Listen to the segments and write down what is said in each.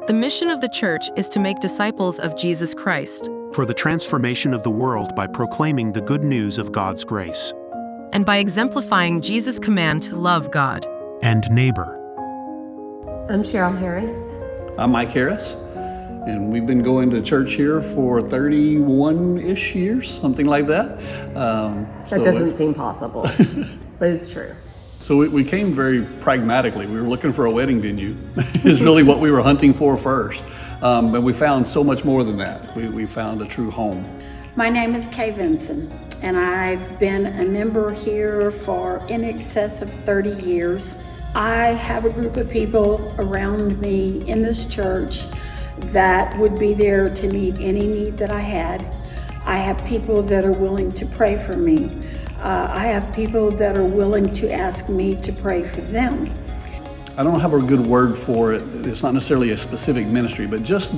The mission of the church is to make disciples of Jesus Christ, for the transformation of the world by proclaiming the good news of God's grace and by exemplifying Jesus' command to love God and neighbor. I'm Cheryl Harris. I'm Mike Harris, and we've been going to church here for 31-ish years, something like that. That doesn't seem possible, but it's true. So we came very pragmatically. We were looking for a wedding venue is really what we were hunting for first. But we found so much more than that. We found a true home. My name is Kay Vinson, and I've been a member here for in excess of 30 years. I have a group of people around me in this church that would be there to meet any need that I had. I have people that are willing to pray for me. I have people that are willing to ask me to pray for them. I don't have a good word for it. It's not necessarily a specific ministry, but just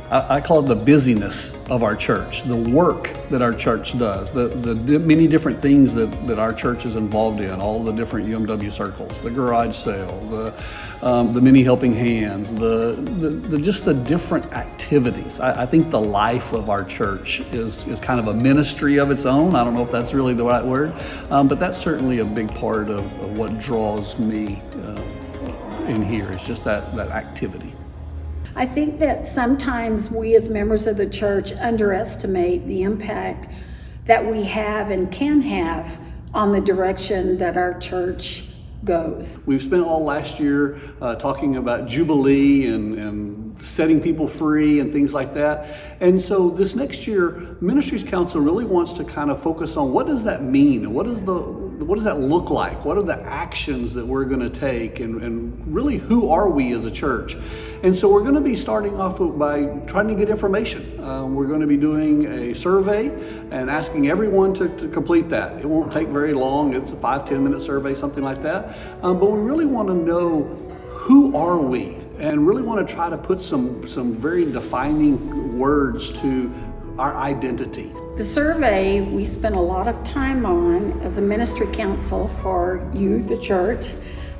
I call it the busyness of our church, the work that our church does, the many different things that our church is involved in, all the different UMW circles, the garage sale, the many helping hands, just the different activities. I think the life of our church is kind of a ministry of its own. I don't know if that's really the right word, but that's certainly a big part of what draws me in here. It's just that activity. I think that sometimes we as members of the church underestimate the impact that we have and can have on the direction that our church goes. We've spent all last year talking about Jubilee and setting people free and things like that. And so this next year, Ministries Council really wants to kind of focus on what does that mean? And what does that look like? What are the actions that we're going to take? And really, who are we as a church? And so we're going to be starting off by trying to get information. We're going to be doing a survey and asking everyone to complete that. It won't take very long. It's a 5-10 minute survey, something like that. But we really want to know, who are we? And really want to try to put some very defining words to our identity. The survey we spent a lot of time on as a ministry council for you, the church,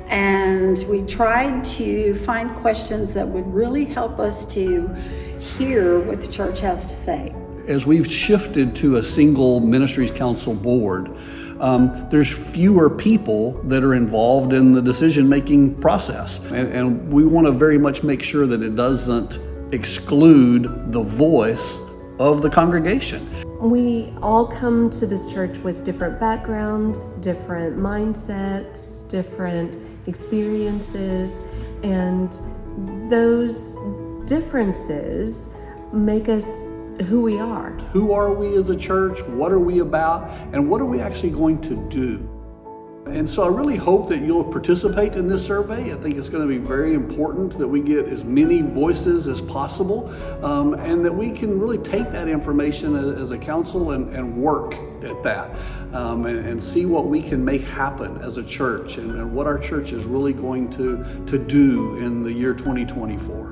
and we tried to find questions that would really help us to hear what the church has to say. As we've shifted to a single Ministries Council board, there's fewer people that are involved in the decision-making process. And we want to very much make sure that it doesn't exclude the voice of the congregation. We all come to this church with different backgrounds, different mindsets, different experiences, and those differences make us who we are. Who are we as a church? What are we about? And what are we actually going to do? And so I really hope that you'll participate in this survey. I think it's going to be very important that we get as many voices as possible, and that we can really take that information as a council and work at that, and see what we can make happen as a church and what our church is really going to do in the year 2024.